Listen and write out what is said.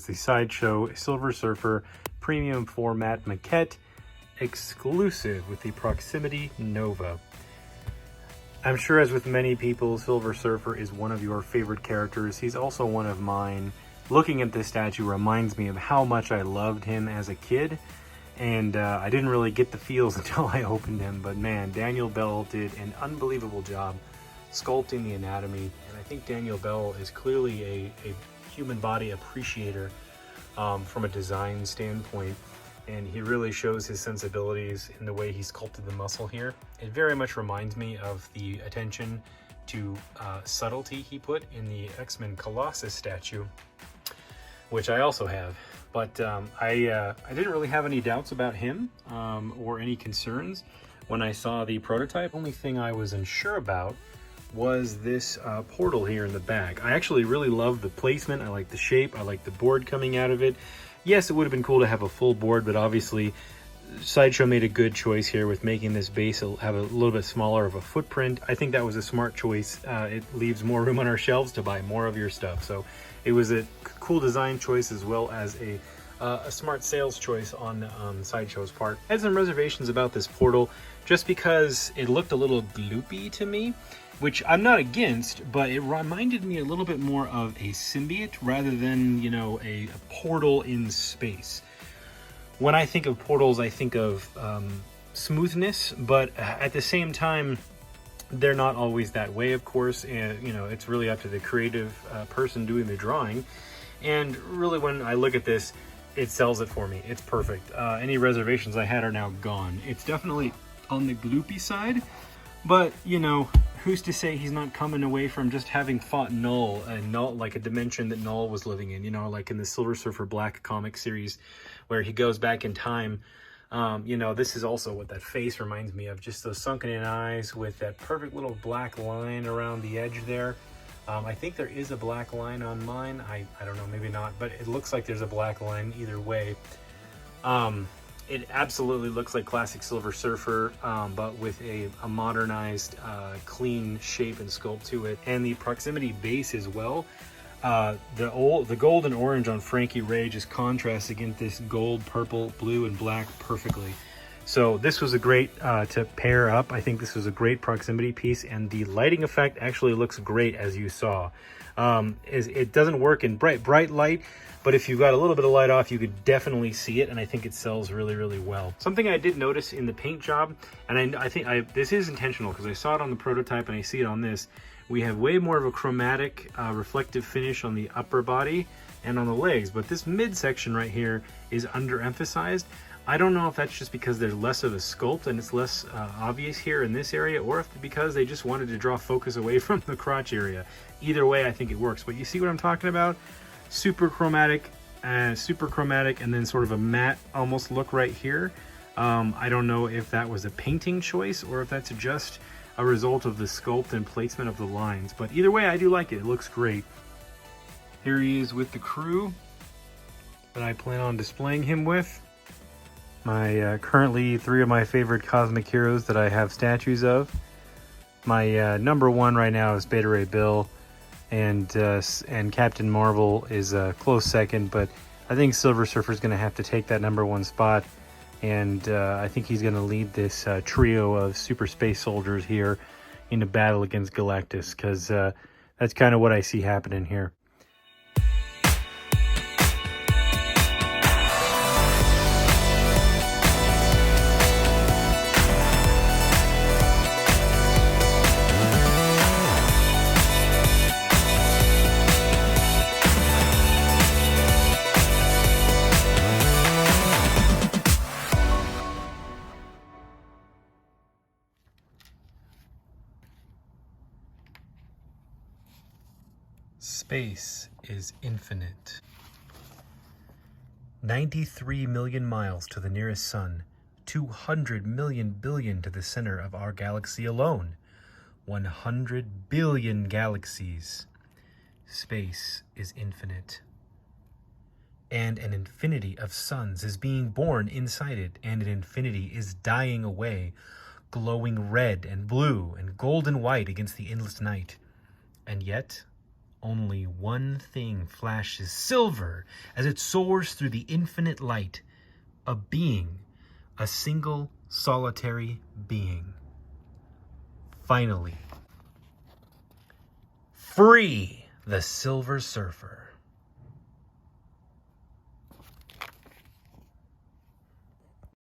is the Sideshow Silver Surfer Premium Format Maquette exclusive with the Proximity Nova. I'm sure, as with many people, Silver Surfer is one of your favorite characters. He's also one of mine. Looking at this statue reminds me of how much I loved him as a kid, and I didn't really get the feels until I opened him, but man, Daniel Bell did an unbelievable job sculpting the anatomy, and I think Daniel Bell is clearly a human body appreciator from a design standpoint, and he really shows his sensibilities in the way he sculpted the muscle here. It very much reminds me of the attention to subtlety he put in the X-Men Colossus statue, which I also have. But I didn't really have any doubts about him or any concerns when I saw the prototype. Only thing I was unsure about was this portal here in the back. I actually really love the placement. I like the shape. I like the board coming out of it. Yes, it would have been cool to have a full board, but obviously Sideshow made a good choice here with making this base have a little bit smaller of a footprint. I think that was a smart choice. It leaves more room on our shelves to buy more of your stuff. So it was a cool design choice as well as a smart sales choice on Sideshow's part. I had some reservations about this portal just because it looked a little gloopy to me, which I'm not against, but it reminded me a little bit more of a symbiote rather than, you know, a portal in space. When I think of portals, I think of smoothness, but at the same time, they're not always that way, of course. And, you know, it's really up to the creative person doing the drawing. And really, when I look at this, it sells it for me. It's perfect. Any reservations I had are now gone. It's definitely on the gloopy side, but, you know, who's to say he's not coming away from just having fought Null, and Null, like a dimension that Null was living in, you know, like in the Silver Surfer Black comic series where he goes back in time. You know, this is also what that face reminds me of, just those sunken in eyes with that perfect little black line around the edge there. I think there is a black line on mine. I don't know, maybe not, but it looks like there's a black line either way. It absolutely looks like classic Silver Surfer, but with a modernized, clean shape and sculpt to it. And the proximity base as well. The gold and orange on Frankie Ray just contrasts against this gold, purple, blue, and black perfectly. So this was a great to pair up. I think this was a great proximity piece, and the lighting effect actually looks great, as you saw. It doesn't work in bright light, but if you've got a little bit of light off, you could definitely see it, and I think it sells really, really well. Something I did notice in the paint job, and I think this is intentional because I saw it on the prototype and I see it on this, we have way more of a chromatic reflective finish on the upper body and on the legs, but this midsection right here is underemphasized. I don't know if that's just because there's less of a sculpt and it's less obvious here in this area, or if because they just wanted to draw focus away from the crotch area. Either way, I think it works. But you see what I'm talking about? Super chromatic, and then sort of a matte almost look right here. I don't know if that was a painting choice or if that's just a result of the sculpt and placement of the lines. But either way, I do like it. It looks great. Here he is with the crew that I plan on displaying him with. My currently 3 of my favorite cosmic heroes that I have statues of. My number 1 right now is Beta Ray Bill, and Captain Marvel is a close second, but I think Silver Surfer is going to have to take that number 1 spot, and I think he's going to lead this trio of super space soldiers here into battle against Galactus, because that's kind of what I see happening here. Space is infinite. 93 million miles to the nearest sun, 200 million billion to the center of our galaxy alone, 100 billion galaxies. Space is infinite. And an infinity of suns is being born inside it, and an infinity is dying away, glowing red and blue and gold and white against the endless night. And yet, only one thing flashes silver as it soars through the infinite light. A being, a single solitary being. Finally, free the Silver Surfer.